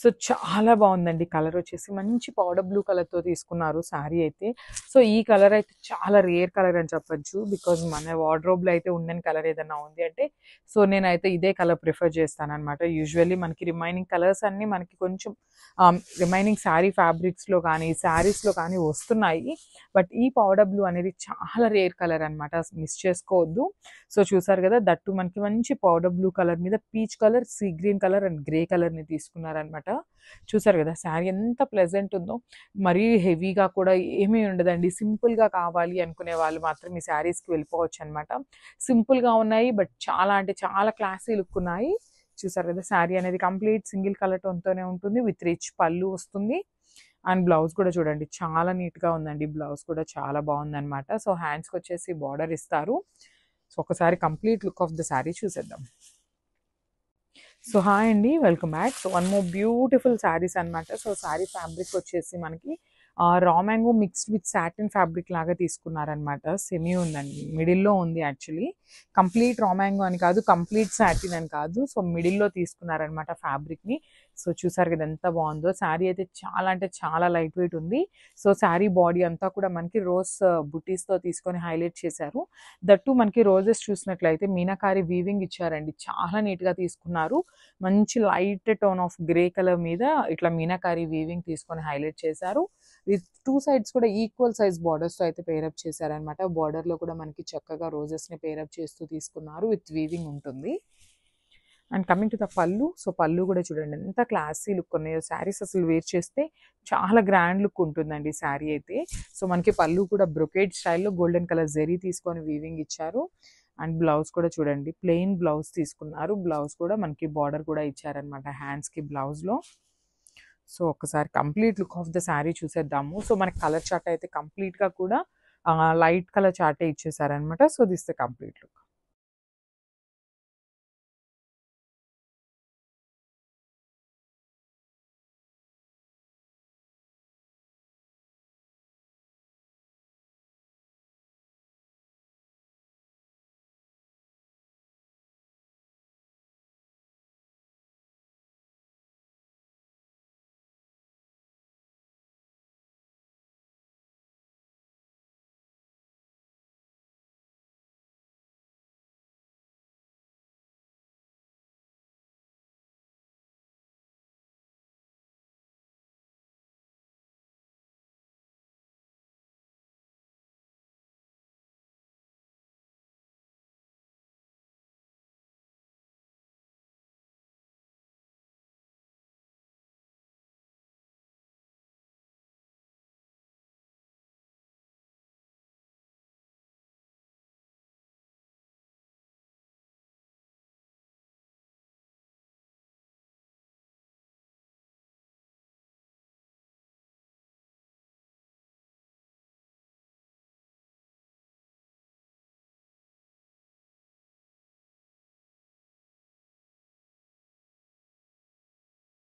So చాలా బాగుందండి. Colour వచ్చేసి మంచి పౌడర్ బ్లూ కలర్తో తీసుకున్నారు శారీ అయితే. సో ఈ కలర్ అయితే చాలా రేర్ కలర్ అని చెప్పొచ్చు. బికాజ్ మన వార్డ్రోబ్లో అయితే ఉండని కలర్ ఏదైనా ఉంది అంటే సో నేనైతే ఇదే కలర్ ప్రిఫర్ చేస్తాను అనమాట. యూజువల్లీ మనకి రిమైనింగ్ కలర్స్ అన్నీ మనకి కొంచెం రిమైనింగ్ శారీ ఫ్యాబ్రిక్స్లో కానీ శారీస్లో కానీ వస్తున్నాయి. బట్ ఈ పౌడర్ బ్లూ అనేది చాలా రేర్ కలర్ అనమాట. మిస్ చేసుకోవద్దు. సో చూసారు కదా, దట్టు మనకి మంచి పౌడర్ బ్లూ కలర్ మీద peach colour, sea green colour and grey కలర్ని తీసుకున్నారనమాట. చూసారు కదా శారీ ఎంత ప్లెజెంట్ ఉందో. మరీ హెవీగా కూడా ఏమీ ఉండదండి. సింపుల్గా కావాలి అనుకునే వాళ్ళు మాత్రం ఈ శారీస్కి వెళ్ళిపోవచ్చు అనమాట. సింపుల్గా ఉన్నాయి బట్ చాలా అంటే చాలా క్లాసీ లుక్ ఉన్నాయి. చూసారు కదా, శారీ అనేది కంప్లీట్ సింగిల్ కలర్ టోన్తోనే ఉంటుంది. విత్ రిచ్ పళ్ళు వస్తుంది. అండ్ బ్లౌజ్ కూడా చూడండి చాలా నీట్గా ఉందండి. బ్లౌజ్ కూడా చాలా బాగుందన్నమాట. సో హ్యాండ్స్కి వచ్చేసి బార్డర్ ఇస్తారు. సో ఒకసారి complete look of the sari చూసేద్దాం. సో హాయ్ అండి, welcome back. So one more beautiful saris అనమాట. సో శారీ ఫ్యాబ్రిక్ వచ్చేసి మనకి raw mango mixed with satin fabric లాగా తీసుకున్నారనమాట. సెమీ ఉందండి, మిడిల్లో ఉంది యాక్చువల్లీ. కంప్లీట్ రా మ్యాంగో అని కాదు, కంప్లీట్ సాటిన్ అని కాదు. సో మిడిల్లో తీసుకున్నారనమాట ఫ్యాబ్రిక్ని. సో చూసారు కదా ఎంత బాగుందో. శారీ అయితే చాలా అంటే చాలా లైట్ వెయిట్ ఉంది. సో శారీ బాడీ అంతా కూడా మనకి రోజ్ బుటీస్తో తీసుకొని హైలైట్ చేశారు. దట్టు మనకి రోజెస్ చూసినట్లయితే మీనాకారి వీవింగ్ ఇచ్చారండి. చాలా నీట్గా తీసుకున్నారు. మంచి light tone of grey colour మీద ఇట్లా మీనాకారి వీవింగ్ తీసుకొని హైలైట్ చేశారు. విత్ టూ సైడ్స్ కూడా ఈక్వల్ సైజ్ బార్డర్స్తో అయితే పేరప్ చేశారనమాట. బార్డర్లో కూడా మనకి చక్కగా రోజెస్ని పేరప్ చేస్తూ తీసుకున్నారు. విత్ వీవింగ్ ఉంటుంది. అండ్ కమింగ్ టు ద పళ్ళు. సో పళ్ళు కూడా చూడండి ఎంత క్లాసీ లుక్ ఉన్నాయో. శారీస్ అసలు వేర్ చేస్తే చాలా గ్రాండ్ లుక్ ఉంటుందండి శారీ అయితే. సో మనకి పళ్ళు కూడా బ్రొకేడ్ స్టైల్లో గోల్డెన్ కలర్ జెరీ తీసుకొని వీవింగ్ ఇచ్చారు. అండ్ బ్లౌజ్ కూడా చూడండి ప్లెయిన్ బ్లౌజ్ తీసుకున్నారు. బ్లౌజ్ కూడా మనకి బార్డర్ కూడా ఇచ్చారనమాట హ్యాండ్స్కి బ్లౌజ్లో. సో ఒకసారి complete look of the saree చూసేద్దాము. సో మనకి కలర్ చార్ట్ అయితే కంప్లీట్గా కూడా లైట్ కలర్ చార్టే ఇచ్చేసారనమాట. So this the complete look.